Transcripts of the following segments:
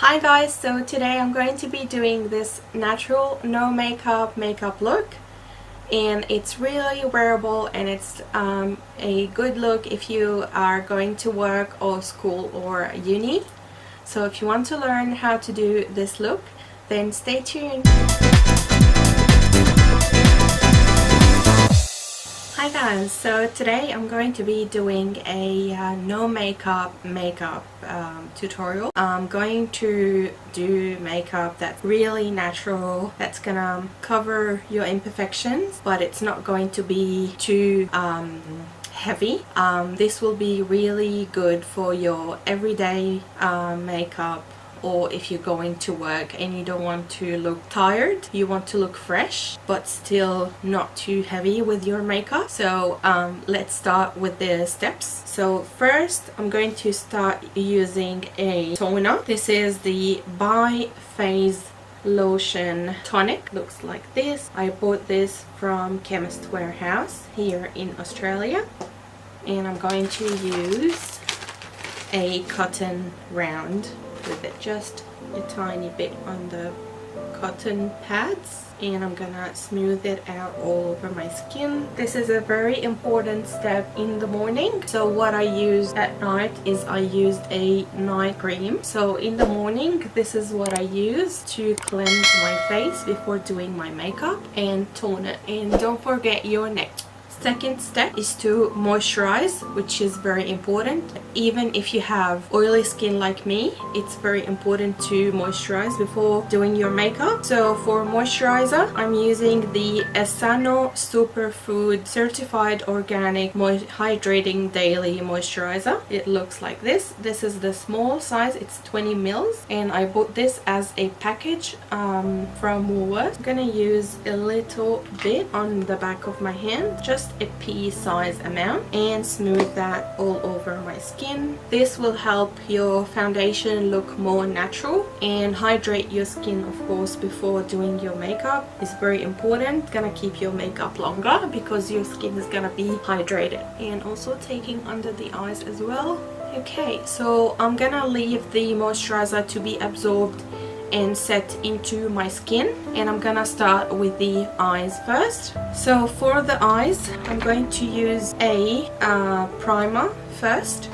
Hi guys, so today I'm going to be doing this natural no makeup look, and it's really wearable and it's a good look if you are going to work or school or uni. So if you want to learn how to do this look, then stay tuned. Hi guys, so today I'm going to be doing a no makeup tutorial. I'm going to do makeup that's really natural, that's gonna cover your imperfections, but it's not going to be too heavy. This will be really good for your everyday makeup, or if you're going to work and you don't want to look tired, you want to look fresh but still not too heavy with your makeup. So let's start with the steps. So first I'm going to start using a toner. This is the By Phase Lotion Tonic. Looks like this. I bought this from Chemist Warehouse here in Australia, and I'm going to use a cotton round with it, just a tiny bit on the cotton pads, and I'm gonna smooth it out all over my skin. This is a very important step in the morning. So what I use at night is I used a night cream. So in the morning, this is what I use to cleanse my face before doing my makeup and tone it. And don't forget your neck. Second step is to moisturize, which is very important. Even if you have oily skin like me, it's very important to moisturize before doing your makeup. So for moisturizer, I'm using the Asano Superfood Certified Organic Hydrating Daily Moisturizer. It looks like this. This is the small size, it's 20 mils, and I bought this as a package from Woolworths. I'm gonna use a little bit on the back of my hand, just a pea size amount, and smooth that all over my skin. This will help your foundation look more natural and hydrate your skin, of course, before doing your makeup. It's very important. It's gonna keep your makeup longer because your skin is gonna be hydrated. And also taking under the eyes as well. Okay, so I'm gonna leave the moisturizer to be absorbed and set into my skin, and I'm gonna start with the eyes first. So for the eyes, I'm going to use a primer first,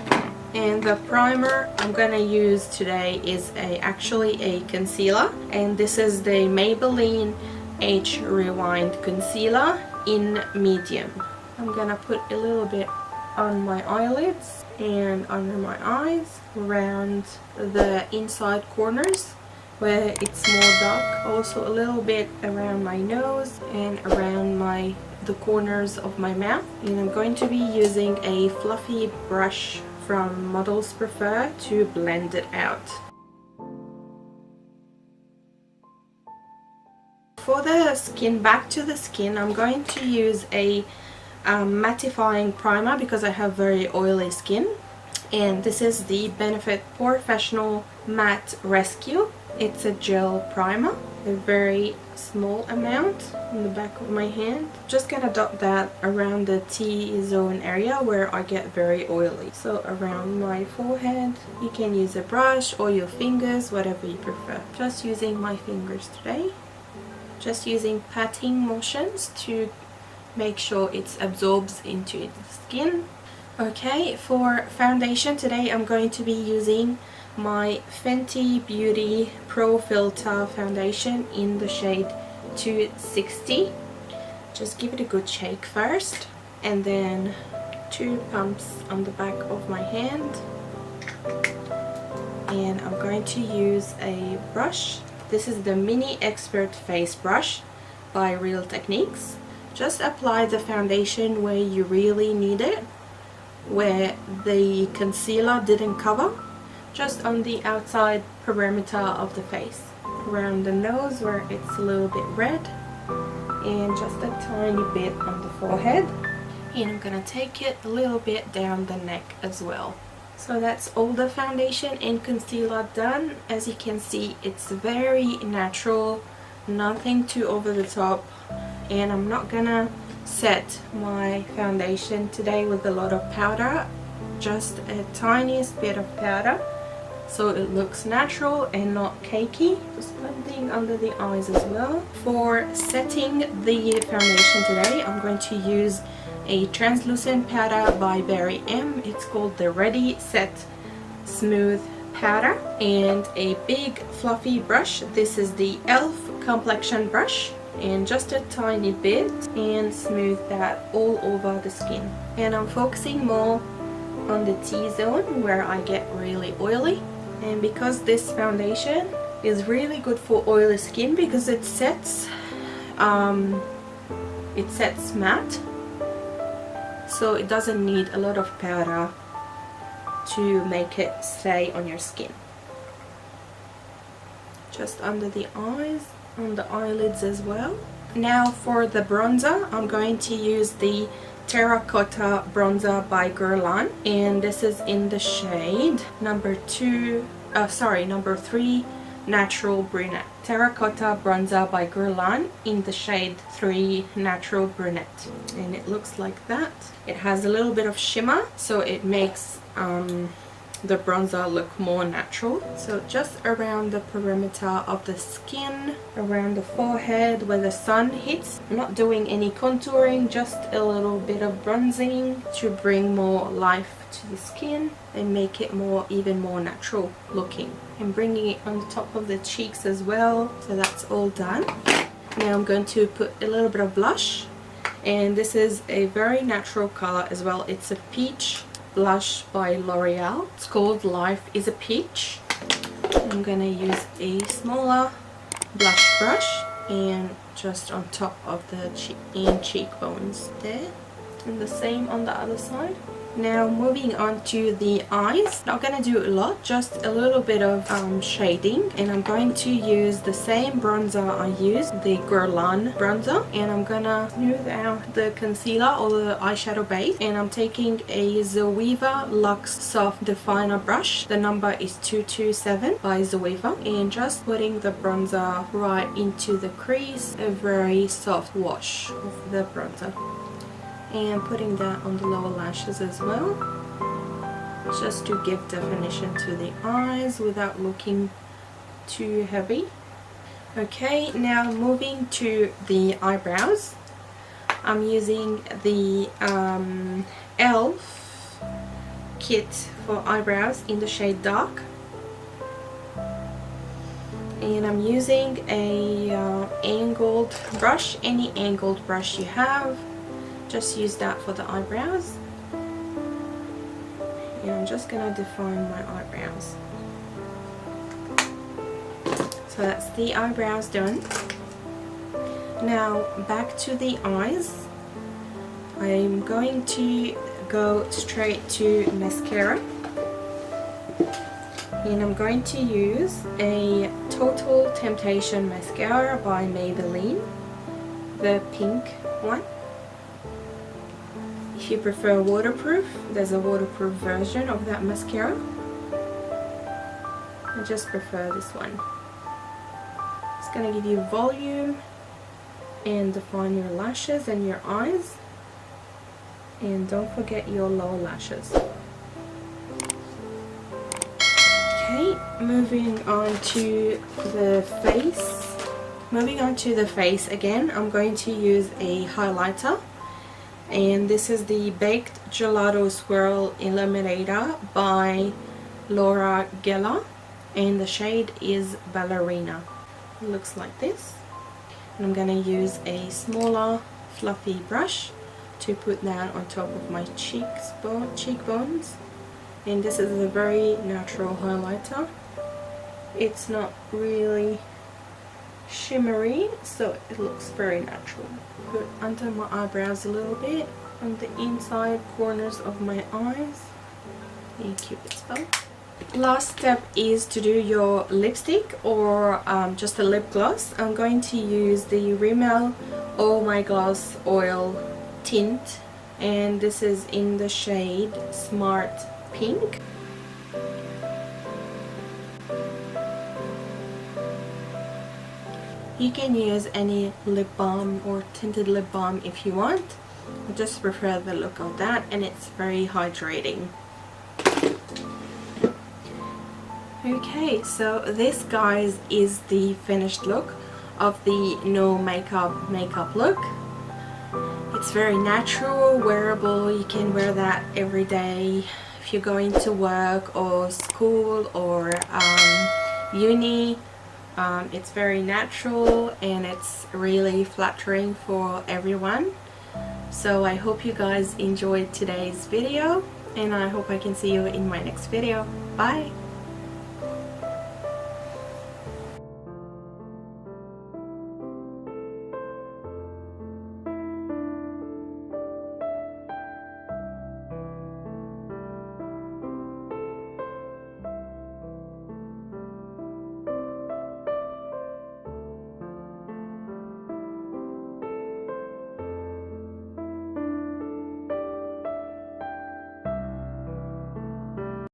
and the primer I'm gonna use today is actually a concealer, and this is the Maybelline Age Rewind Concealer in medium. I'm gonna put a little bit on my eyelids and under my eyes, around the inside corners where it's more dark, also a little bit around my nose and around the corners of my mouth. And I'm going to be using a fluffy brush from Models Prefer to blend it out. For the skin, back to the skin, I'm going to use a mattifying primer because I have very oily skin, and this is the Benefit Professional Matte Rescue. It's a gel primer, a very small amount on the back of my hand. Just gonna dot that around the T-zone area where I get very oily. So around my forehead, you can use a brush or your fingers, whatever you prefer. Just using my fingers today. Just using patting motions to make sure it absorbs into the skin. Okay, for foundation today I'm going to be using my Fenty Beauty Pro Filter foundation in the shade 260. Just give it a good shake first, and then 2 pumps on the back of my hand. And I'm going to use a brush. This is the Mini Expert Face Brush by Real Techniques. Just apply the foundation where you really need it, where the concealer didn't cover. Just on the outside perimeter of the face, around the nose where it's a little bit red, and just a tiny bit on the forehead. And I'm gonna take it a little bit down the neck as well. So that's all the foundation and concealer done. As you can see, it's very natural, nothing too over the top, and I'm not gonna set my foundation today with a lot of powder, just a tiniest bit of powder so it looks natural and not cakey. Just blending under the eyes as well. For setting the foundation today, I'm going to use a translucent powder by Berry M. It's called the Ready Set Smooth Powder, and a big fluffy brush. This is the e.l.f. complexion brush, and just a tiny bit, and smooth that all over the skin. And I'm focusing more on the T-zone where I get really oily, and because this foundation is really good for oily skin because it sets matte, so it doesn't need a lot of powder to make it stay on your skin. Just under the eyes, on the eyelids as well. Now for the bronzer, I'm going to use the Terracotta Bronzer by Guerlain, and this is in the shade number 3 Natural Brunette. Terracotta Bronzer by Guerlain in the shade 3 Natural Brunette, and it looks like that. It has a little bit of shimmer, so it makes the bronzer look more natural. So just around the perimeter of the skin, around the forehead where the sun hits. I'm not doing any contouring, just a little bit of bronzing to bring more life to the skin and make it even more natural looking. And bringing it on the top of the cheeks as well. So that's all done. Now I'm going to put a little bit of blush, and this is a very natural color as well. It's a peach blush by L'Oreal. It's called Life is a Peach. I'm gonna use a smaller blush brush and just on top of the cheekbones there, and the same on the other side. Now moving on to the eyes. Not gonna do a lot, just a little bit of shading, and I'm going to use the same bronzer I used, the Guerlain bronzer, and I'm gonna smooth out the concealer or the eyeshadow base, and I'm taking a Zoeva Luxe Soft Definer brush. The number is 227 by Zoeva, and just putting the bronzer right into the crease, a very soft wash of the bronzer. And putting that on the lower lashes as well, just to give definition to the eyes without looking too heavy. Okay, now moving to the eyebrows. I'm using the e.l.f. kit for eyebrows in the shade Dark, and I'm using a angled brush. Any angled brush you have, just use that for the eyebrows. And I'm just gonna define my eyebrows. So that's the eyebrows done. Now back to the eyes. I'm going to go straight to mascara, and I'm going to use a Total Temptation mascara by Maybelline, the pink one. If you prefer waterproof, there's a waterproof version of that mascara. I just prefer this one. It's going to give you volume and define your lashes and your eyes. And don't forget your lower lashes. Okay, moving on to the face. Moving on to the face again, I'm going to use a highlighter. And this is the Baked Gelato Swirl Illuminator by Laura Geller, and the shade is Ballerina. It looks like this. And I'm going to use a smaller fluffy brush to put that on top of my cheekbones. And this is a very natural highlighter. It's not really shimmery, so it looks very natural. Put under my eyebrows a little bit, on the inside corners of my eyes. A Cupid's bow. Last step is to do your lipstick or just a lip gloss. I'm going to use the Rimmel Oh My Gloss Oil Tint, and this is in the shade Smart Pink. You can use any lip balm or tinted lip balm if you want. I just prefer the look of that, and it's very hydrating. Okay, so this, guys, is the finished look of the no makeup look. It's very natural, wearable. You can wear that every day if you're going to work or school or uni. It's very natural and it's really flattering for everyone. So I hope you guys enjoyed today's video, and I hope I can see you in my next video. Bye!